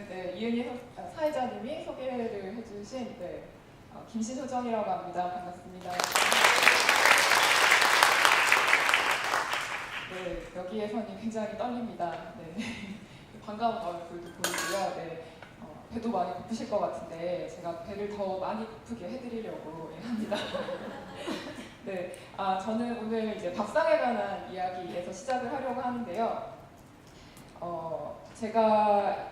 저는 이은희 사회자님이 소개를 해주신 김신효정이라고 합니다. 반갑습니다. 네, 여기에서는 굉장히 떨립니다. 네, 반가운 얼굴도 보이고요. 네, 배도 많이 고프실 것 같은데 제가 배를 더 많이 고프게 해드리려고 합니다. 네, 저는 오늘 이제 밥상에 관한 이야기에서 시작을 하려고 하는데요. 제가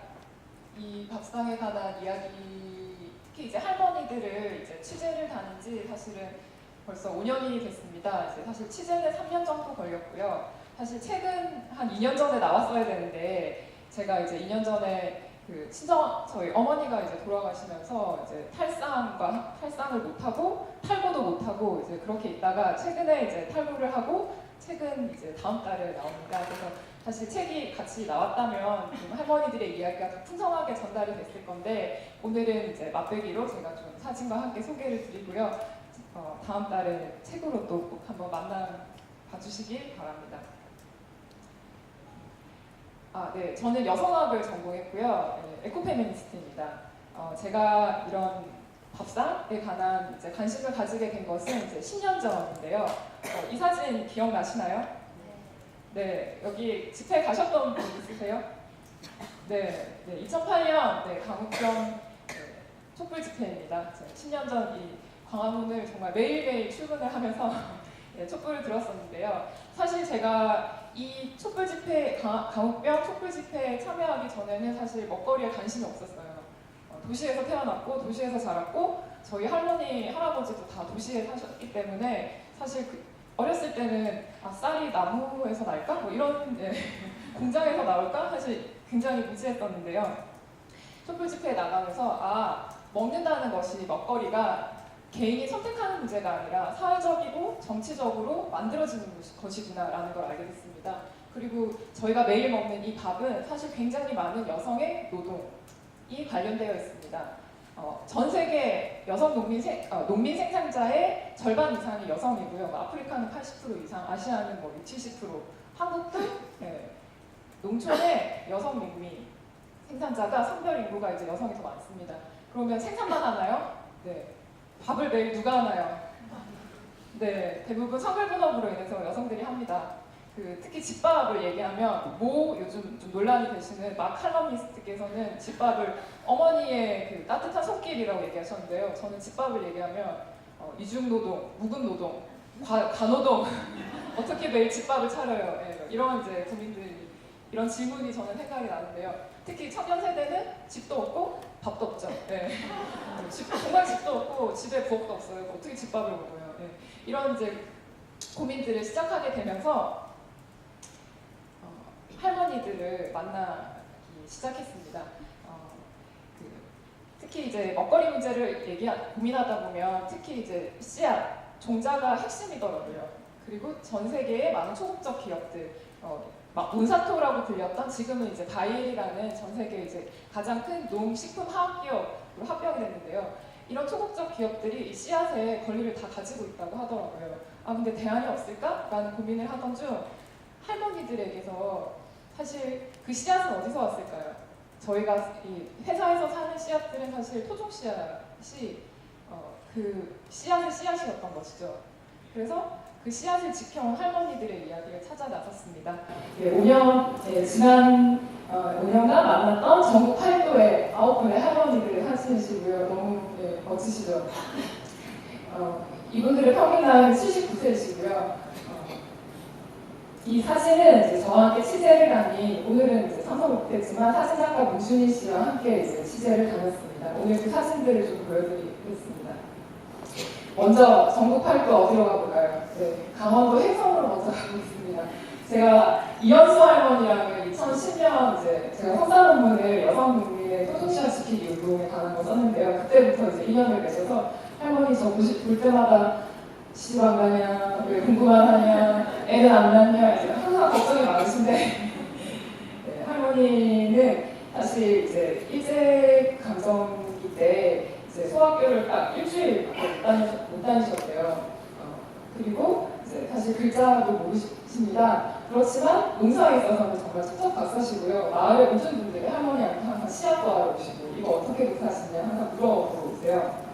이 밥상에 관한 이야기, 특히 이제 할머니들을 이제 취재를 다닌 지 사실은 벌써 5년이 됐습니다. 이제 사실 취재는 3년 정도 걸렸고요. 사실 책은 한 2년 전에 나왔어야 되는데 제가 이제 2년 전에 저희 어머니가 이제 돌아가시면서 이제 탈상을 못하고 탈구도 못하고 이제 그렇게 있다가 최근에 이제 탈구를 하고 책은 이제 다음 달에 나옵니다. 그래서 사실 책이 같이 나왔다면 좀 할머니들의 이야기가 더 풍성하게 전달이 됐을 건데 오늘은 이제 맛배기로 제가 좀 사진과 함께 소개를 드리고요. 다음 달에 책으로 또 꼭 한번 만나 봐주시길 바랍니다. 네, 저는 여성학을 전공했고요. 네, 에코페미니스트입니다. 제가 이런 밥상에 관한 이제 관심을 가지게 된 것은 이제 10년 전인데요. 이 사진 기억나시나요? 네, 여기 집회 가셨던 분 있으세요? 네, 2008년 강북병 촛불 집회입니다. 10년 전 이 광화문을 정말 매일매일 출근을 하면서 촛불을 들었었는데요. 사실 제가 이 촛불 집회, 강북병 촛불 집회에 참여하기 전에는 사실 먹거리에 관심이 없었어요. 도시에서 태어났고 도시에서 자랐고 저희 할머니, 할아버지도 다 도시에 사셨기 때문에 사실 어렸을 때는 쌀이 나무에서 날까? 뭐 이런 공장에서 나올까? 사실 굉장히 무지했었는데요. 촛불 집회에 나가면서 먹는다는 것이 먹거리가 개인이 선택하는 문제가 아니라 사회적이고 정치적으로 만들어지는 것이구나라는 걸 알게 됐습니다. 그리고 저희가 매일 먹는 이 밥은 사실 굉장히 많은 여성의 노동이 관련되어 있습니다. 전 세계 여성 농민 생산자의 절반 이상이 여성이고요. 아프리카는 80% 이상, 아시아는 60, 70%, 한국도 농촌의 여성 농민 생산자가 성별 인구가 이제 여성이 더 많습니다. 그러면 생산만 하나요? 네. 밥을 매일 누가 하나요? 네, 대부분 성별분업으로 인해서 여성들이 합니다. 특히 집밥을 얘기하면 요즘 좀 논란이 되시는 칼럼니스트께서는 집밥을 어머니의 따뜻한 손길이라고 얘기하셨는데요. 저는 집밥을 얘기하면 이중노동, 묵은노동, 가노동 어떻게 매일 집밥을 차려요? 이런 이제 국민들이 이런 질문이 저는 생각이 나는데요. 특히 청년 세대는 집도 없고 밥도 없죠. 정말 집도 없고 집에 부엌도 없어요. 어떻게 집밥을 먹어요? 이런 이제 고민들을 시작하게 되면서 할머니들을 만나기 시작했습니다. 특히 이제 먹거리 문제를 고민하다 보면 특히 이제 씨앗, 종자가 핵심이더라고요. 그리고 전 세계의 많은 초국적 기업들, 몬산토라고 불렸던 지금은 이제 바이엘이라는 전 세계 이제 가장 큰 농식품화학 기업으로 합병이 됐는데요. 이런 초국적 기업들이 이 씨앗의 권리를 다 가지고 있다고 하더라고요. 근데 대안이 없을까? 라는 고민을 하던 중 할머니들에게서 사실 그 씨앗은 어디서 왔을까요? 저희가 이 회사에서 사는 씨앗들은 사실 토종 씨앗이 그 씨앗의 씨앗이었던 것이죠. 그래서 그 씨앗을 지켜온 할머니들의 이야기를 찾아 나섰습니다. 지난 5년간 만났던 전국 8도의 9분의 할머니들을 하시고요. 너무 멋지시죠? 이분들의 평균 나이는 79세이시고요. 이 사진은 이제 저와 함께 취재를 다닌, 오늘은 이제 참석 못했지만 사진작가 문준희 씨와 함께 이제 취재를 다녔습니다. 오늘 그 사진들을 좀 보여드리겠습니다. 먼저 전국 8도 어디로 가볼까요? 강원도 횡성으로 먼저 가보겠습니다. 제가 이현수 할머니랑 2010년 이제 제가 석사 논문을 여성 국민의 토종씨앗 지키기 운동에 관한 거 썼는데요. 그때부터 이제 인연을 맺어서 할머니 저 볼 때마다 시집 안 가냐, 왜 공부만 하냐, 애는 안 낳냐, 이제 항상 걱정이 많으신데 할머니는 사실 이제 일제 강점기 때 이제 소학교를 딱 일주일밖에 못 다니셨대요. 그리고 이제 사실 글자도 모르십니다. 그렇지만 농사에 있어서는 정말 척척 박사시고요. 마을의 모든 분들이 할머니한테 항상 씨앗 도와를 어떻게 못하시냐 항상 물어보세요.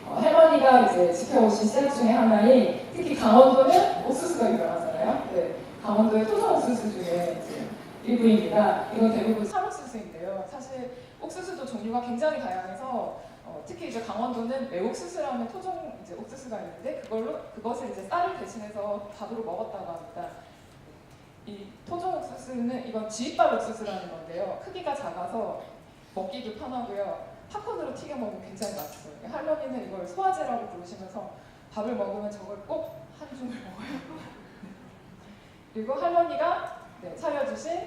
할머니가 이제 지켜오신 씨앗 중에 하나인 특히 강원도는 옥수수가 유명하잖아요. 네, 강원도의 토종 옥수수 중에 이제 일부입니다. 이건 대부분 쌀옥수수인데요. 사실 옥수수도 종류가 굉장히 다양해서 특히 이제 강원도는 매옥수수라는 토종 이제 옥수수가 있는데 그것을 이제 쌀을 대신해서 밥으로 먹었다고 합니다. 이 토종 옥수수는 이건 지윗밥 옥수수라는 건데요. 크기가 작아서 먹기도 편하고요. 팝콘으로 튀겨 먹으면 굉장히 맛있어요. 할머니는 이걸 소화제라고 부르시면서 밥을 먹으면 저걸 꼭 한 줌을 먹어요. 그리고 할머니가 차려주신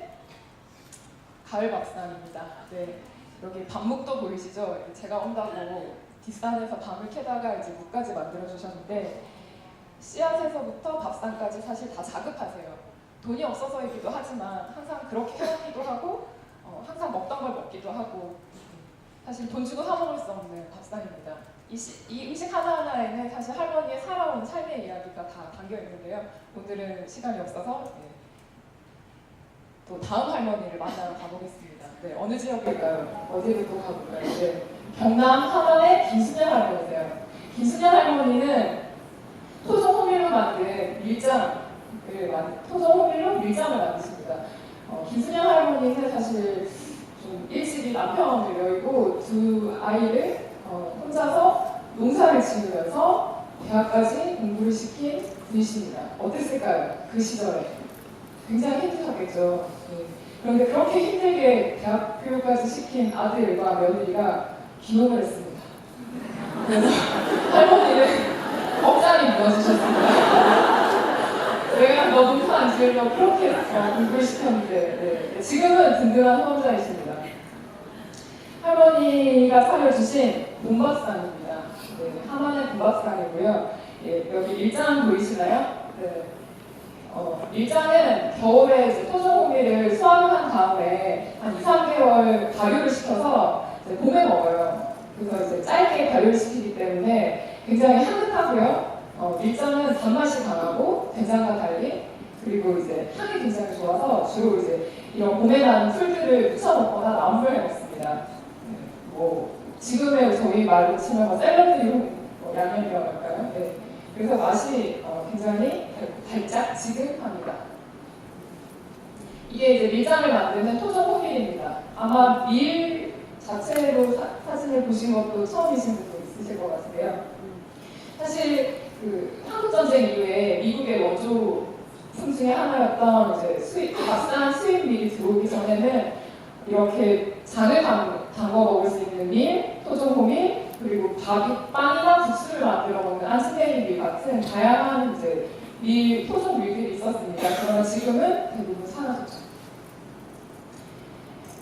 가을 밥상입니다. 네, 여기 밤묵도 보이시죠? 제가 온다고 뒷산에서 밤을 캐다가 이제 묵까지 만들어 주셨는데 씨앗에서부터 밥상까지 사실 다 자급하세요. 돈이 없어서이기도 하지만 항상 그렇게 해먹기도 하고 항상 먹던 걸 먹기도 하고 사실 돈 주고 사 먹을 수 없는 밥상입니다. 이 음식 하나하나에는 사실 할머니의 살아온 삶의 이야기가 다 담겨 있는데요. 오늘은 시간이 없어서 또 다음 할머니를 만나러 가보겠습니다. 네, 어느 지역일까요? 어디부터 가볼까요? 네, 경남 하남의 김순현 할머니세요. 김순현 할머니는 토종 호밀로 만든 토종 호밀로 밀장을 만드십니다. 김순현 할머니는 사실 좀 일찍이 남편을 여의고 두 아이를 혼자서 농사를 지으면서 대학까지 공부를 시킨 분이십니다. 어땠을까요? 그 시절에 굉장히 힘드셨겠죠. 네. 그런데 그렇게 힘들게 대학교까지 시킨 아들과 며느리가 귀농을 했습니다. 그래서 할머니는 억장이 무너지셨습니다. 내가 너 농사 안 지으려고 그렇게 공부를 시켰는데 지금은 든든한 후원자이십니다. 할머니가 차려주신 봄밥상입니다. 네, 하나의 봄밥상이고요. 여기 일장 보이시나요? 네. 일장은 겨울에 이제 토종 호밀을 수확을 한 다음에 한 2, 3개월 발효를 시켜서 이제 봄에 먹어요. 그래서 이제 짧게 발효를 시키기 때문에 굉장히 향긋하고요. 밀장은 단맛이 강하고 된장과 달리 그리고 이제 향이 굉장히 좋아서 주로 이제 이런 봄에 나는 풀들을 무쳐 먹거나 나물을 해 먹습니다. 뭐 지금의 저희 말로 치면 샐러드용 양념이라고 할까요? 네. 그래서 맛이 굉장히 달짝지근합니다. 이게 이제 밀장을 만드는 토종 호밀입니다. 아마 밀 자체로 사진을 보신 것도 처음이신 분도 있으실 것 같은데요. 사실 그 한국 전쟁 이후에 미국의 원조품 중에 하나였던 이제 값싼 수입 밀이 들어오기 전에는 이렇게 장을 담궈 먹을 수 있는 밀, 토종 호밀, 그리고 빵이나 국수를 만들어 먹는 안스테인 밀 같은 다양한 이제 토종 밀들이 있었습니다. 그러나 지금은 대부분 사라졌죠.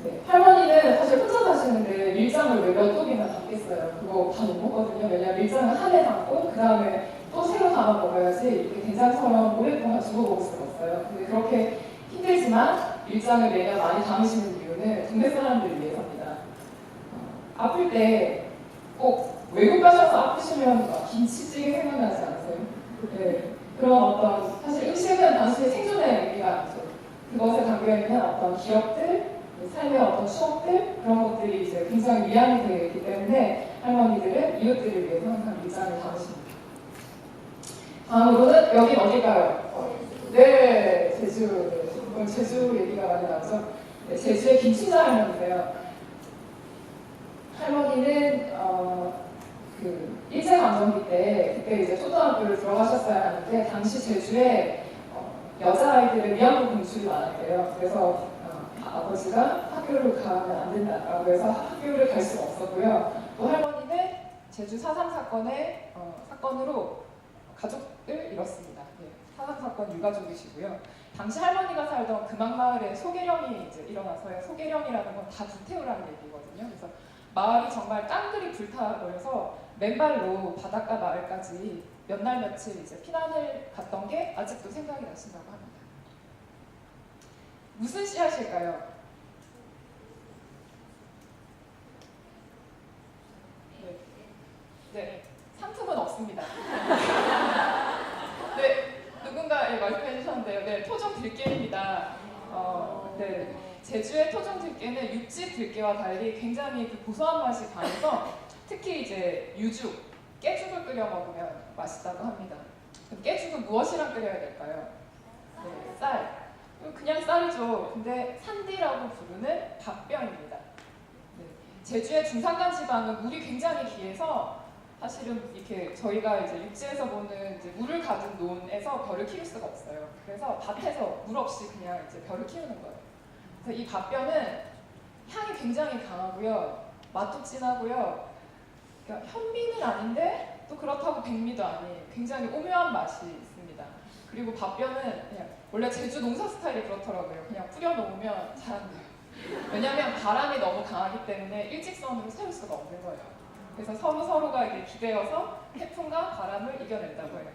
네, 할머니는 사실 혼자 사시는데 밀장을 왜 몇 독이나 담겠어요. 그거 다 못 먹거든요. 왜냐면 밀장은 한 해 담고 그 다음에 또 새로 담아 먹어야지 이렇게 된장처럼 오랫동안 두고 먹을 수가 없어요. 근데 그렇게 힘들지만 밀장을 매년 많이 담으시는 이유는 동네 사람들을 위해서입니다. 아플 때 꼭 외국 가셔서 아프시면 김치찌개 생각나지 않으세요? 네. 그런 어떤 사실 음식은 단순히 생존의 의미가 아니죠. 그것에 담겨있는 어떤 기억들, 삶의 어떤 추억들 그런 것들이 이제 굉장히 위안이 되어 있기 때문에 할머니들은 이웃들을 위해서 항상 밀장을 담으십니다. 다음으로는 여긴 어딜까요? 네, 제주. 오늘 제주 얘기가 많이 나오죠. 네, 제주의 김춘자 할머니세요. 할머니는 그 일제강점기 때 그때 이제 초등학교를 들어가셨어야 하는데 당시 제주에 여자아이들의 위안부 분출이 많았대요. 그래서 아버지가 학교를 가면 안 된다라고 해서 학교를 갈 수가 없었고요. 또 할머니는 제주 4.3 사건으로 가족을 잃었습니다. 네, 4.3 사건 유가족이시고요. 당시 할머니가 살던 금악마을에 소계령이 이제 일어나서요. 소계령이라는 건 다 불태우라는 얘기거든요. 그래서 마을이 정말 깡들이 불타버려서 맨발로 바닷가 마을까지 몇 날 며칠 이제 피난을 갔던 게 아직도 생각이 나신다고 합니다. 무슨 씨앗일까요? 네, 상품은 없습니다. 네, 누군가 말씀해 주셨는데요. 네, 토종 들깨입니다. 네, 제주의 토종 들깨는 육지 들깨와 달리 굉장히 그 고소한 맛이 강해서 특히 이제 유죽, 깨죽을 끓여 먹으면 맛있다고 합니다. 그럼 깨죽은 무엇이랑 끓여야 될까요? 네, 쌀. 그냥 쌀이죠. 근데 산디라고 부르는 밥뼈입니다. 네. 제주의 중산간 지방은 물이 굉장히 귀해서 사실은 이렇게 저희가 이제 육지에서 보는 이제 물을 가진 논에서 벼를 키울 수가 없어요. 그래서 밭에서 물 없이 그냥 이제 벼를 키우는 거예요. 그래서 이 밥뼈는 향이 굉장히 강하고요, 맛도 진하고요. 그러니까 현미는 아닌데 또 그렇다고 백미도 아닌 굉장히 오묘한 맛이 있습니다. 그리고 밥뼈는 그냥 원래 제주 농사 스타일이 그렇더라고요. 그냥 뿌려 놓으면 잘 안 돼요. 왜냐하면 바람이 너무 강하기 때문에 일직선으로 세울 수가 없는 거예요. 그래서 서로가 이게 기대어서 태풍과 바람을 이겨낸다고 해요.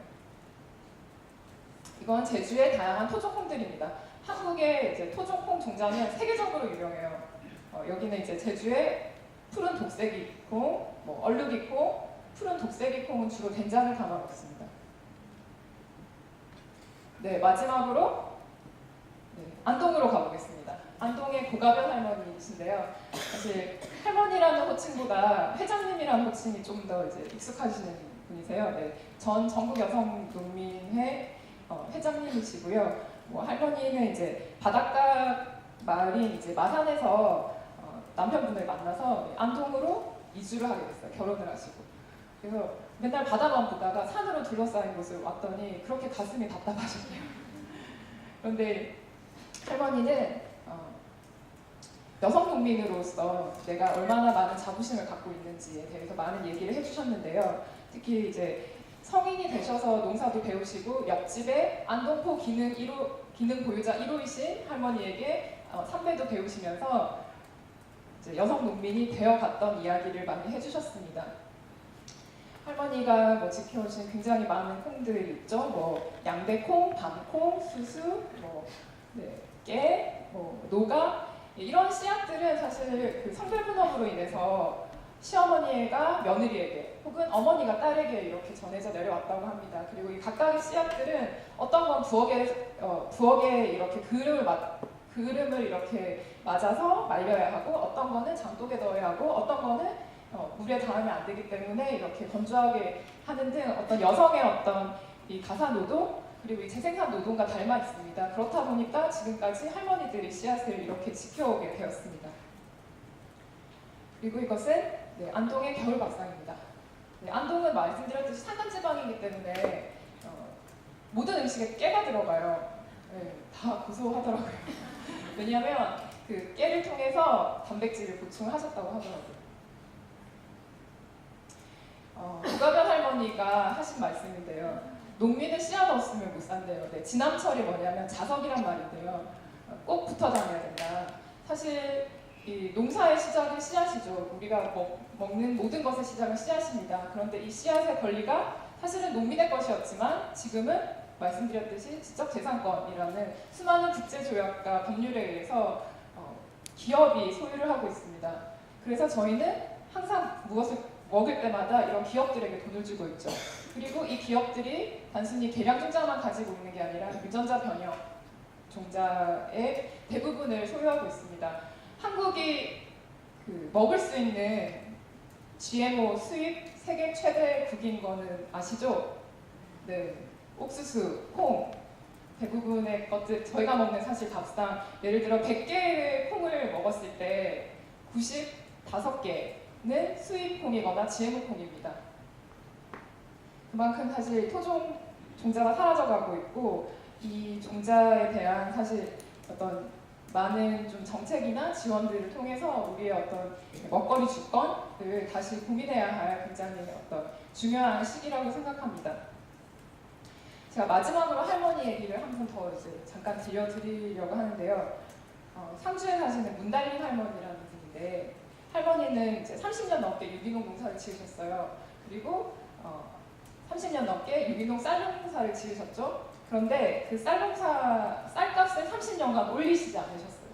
이건 제주의 다양한 토종콩들입니다. 한국의 이제 토종콩 종자는 세계적으로 유명해요. 여기는 이제 제주의 푸른 독세기콩, 뭐 얼룩이콩, 푸른 독세기콩은 주로 된장을 담아 먹습니다. 네, 마지막으로 안동으로 가보겠습니다. 안동의 고가변 할머니이신데요. 사실 할머니라는 호칭보다 회장님이라는 호칭이 좀 더 이제 익숙하시는 분이세요. 네, 전 전국 여성 농민회 회장님이시고요. 뭐 할머니는 이제 바닷가 마을인 이제 마산에서 남편분을 만나서 안동으로 이주를 하게 됐어요. 결혼을 하시고. 그래서 맨날 바다만 보다가 산으로 둘러싸인 곳을 왔더니 그렇게 가슴이 답답하셨대요. 그런데 할머니는 여성 농민으로서 내가 얼마나 많은 자부심을 갖고 있는지에 대해서 많은 얘기를 해주셨는데요. 특히 이제 성인이 되셔서 농사도 배우시고 옆집에 안동포 기능 보유자 1호이신 할머니에게 삼배도 배우시면서 이제 여성 농민이 되어갔던 이야기를 많이 해주셨습니다. 할머니가 뭐 지켜오신 굉장히 많은 콩들이 있죠. 뭐 양배콩, 밤콩, 수수, 깨, 노가 이런 씨앗들은 사실 그 성별분업으로 인해서 시어머니가 며느리에게 혹은 어머니가 딸에게 이렇게 전해져 내려왔다고 합니다. 그리고 이 각각의 씨앗들은 어떤 건 부엌에 이렇게 그름을 이렇게 맞아서 말려야 하고 어떤 거는 장독에 넣어야 하고 어떤 거는 물에 닿으면 안 되기 때문에 이렇게 건조하게 하는 등 어떤 여성의 어떤 이 가사 노동 그리고 이 재생산 노동과 닮아 있습니다. 그렇다 보니까 지금까지 할머니들이 씨앗을 이렇게 지켜오게 되었습니다. 그리고 이것은 안동의 겨울밥상입니다. 안동은 말씀드렸듯이 산간지방이기 때문에 모든 음식에 깨가 들어가요. 다 고소하더라고요. 왜냐하면 그 깨를 통해서 단백질을 보충하셨다고 하더라고요. 고가변 할머니가 하신 말씀인데요. 농민은 씨앗 없으면 못 산대요. 지남철이 뭐냐면 자석이란 말인데요. 꼭 붙어 다녀야 된다. 사실 이 농사의 시작은 씨앗이죠. 우리가 먹는 모든 것의 시작은 씨앗입니다. 그런데 이 씨앗의 권리가 사실은 농민의 것이었지만 지금은 말씀드렸듯이 지적재산권이라는 수많은 국제조약과 법률에 의해서 기업이 소유를 하고 있습니다. 그래서 저희는 항상 무엇을 먹을 때마다 이런 기업들에게 돈을 주고 있죠. 그리고 이 기업들이 단순히 계량 종자만 가지고 있는 게 아니라 유전자 변형 종자의 대부분을 소유하고 있습니다. 한국이 먹을 수 있는 GMO 수입 세계 최대 국인 거는 아시죠? 네, 옥수수, 콩 대부분의 것들 저희가 먹는 사실 밥상 예를 들어 100개의 콩을 먹었을 때 95개는 수입 콩이거나 GMO 콩입니다. 그만큼 사실 토종 종자가 사라져가고 있고 이 종자에 대한 사실 어떤 많은 좀 정책이나 지원들을 통해서 우리의 어떤 먹거리 주권을 다시 고민해야 할 굉장히 어떤 중요한 시기라고 생각합니다. 제가 마지막으로 할머니 얘기를 한 번 더 이제 잠깐 들려드리려고 하는데요. 상주에 사시는 문달림 할머니라는 분인데 할머니는 이제 30년 넘게 유기농 농사를 지으셨어요. 그리고 30년 넘게 유기농 쌀농사를 지으셨죠. 그런데 그 쌀값을 30년간 올리시지 않으셨어요.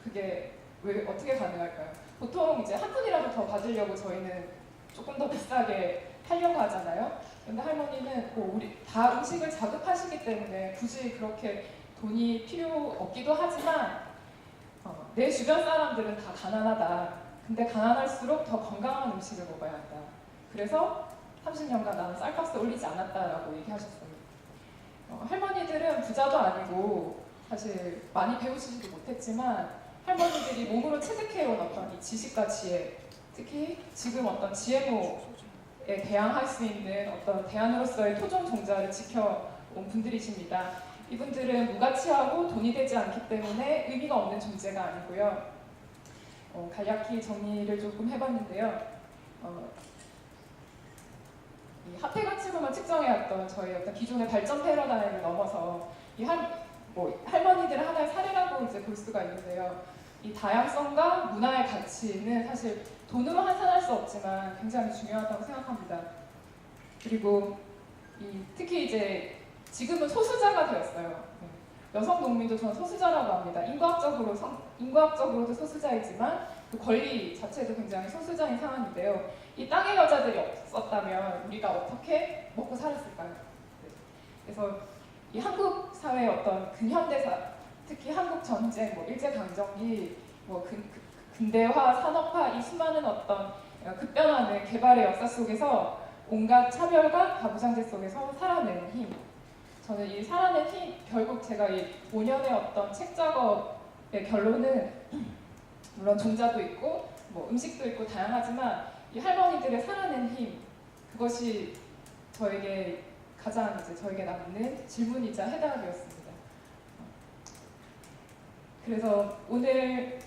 그게 왜 어떻게 가능할까요? 보통 이제 한 푼이라도 더 받으려고 저희는 조금 더 비싸게 하려고 하잖아요. 근데 할머니는 우리 다 음식을 자급하시기 때문에 굳이 그렇게 돈이 필요 없기도 하지만 내 주변 사람들은 다 가난하다. 근데 가난할수록 더 건강한 음식을 먹어야 한다. 그래서 30년간 나는 쌀값을 올리지 않았다라고 얘기하셨어요. 할머니들은 부자도 아니고 사실 많이 배우시지도 못했지만 할머니들이 몸으로 체득해온 어떤 이 지식과 지혜, 특히 지금 어떤 GMO에 대항할 수 있는 어떤 대안으로서의 토종 종자를 지켜온 분들이십니다. 이분들은 무가치하고 돈이 되지 않기 때문에 의미가 없는 존재가 아니고요. 간략히 정리를 조금 해봤는데요. 이 화폐 가치로만 측정해왔던 저희 어떤 기존의 발전 패러다임을 넘어서 할머니들의 하나의 사례라고 이제 볼 수가 있는데요. 이 다양성과 문화의 가치는 사실 돈으로 환산할 수 없지만 굉장히 중요하다고 생각합니다. 그리고 특히 이제 지금은 소수자가 되었어요. 여성 농민도 저는 소수자라고 합니다. 인과학적으로도 소수자이지만 그 권리 자체도 굉장히 소수자인 상황인데요. 이 땅의 여자들이 없었다면 우리가 어떻게 먹고 살았을까요? 그래서 이 한국 사회의 어떤 근현대사, 특히 한국 전쟁, 일제강점기, 근대화, 산업화, 이 수많은 어떤 급변하는 개발의 역사 속에서 온갖 차별과 가부장제 속에서 살아내는 힘. 저는 이 살아낸 힘, 결국 제가 이 5년의 어떤 책 작업의 결론은 물론 종자도 있고 음식도 있고 다양하지만 이 할머니들의 살아낸 힘, 그것이 저에게 가장 저에게 남는 질문이자 해답이었습니다. 그래서 오늘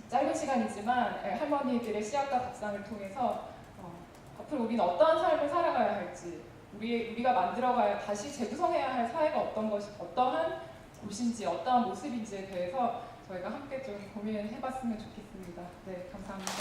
짧은 시간이지만 할머니들의 시약과 밥상을 통해서 앞으로 우리는 어떠한 삶을 살아가야 할지, 우리가 만들어가야 다시 재구성해야 할 사회가 어떠한 곳인지, 어떠한 모습인지에 대해서 저희가 함께 좀 고민해봤으면 좋겠습니다. 네, 감사합니다.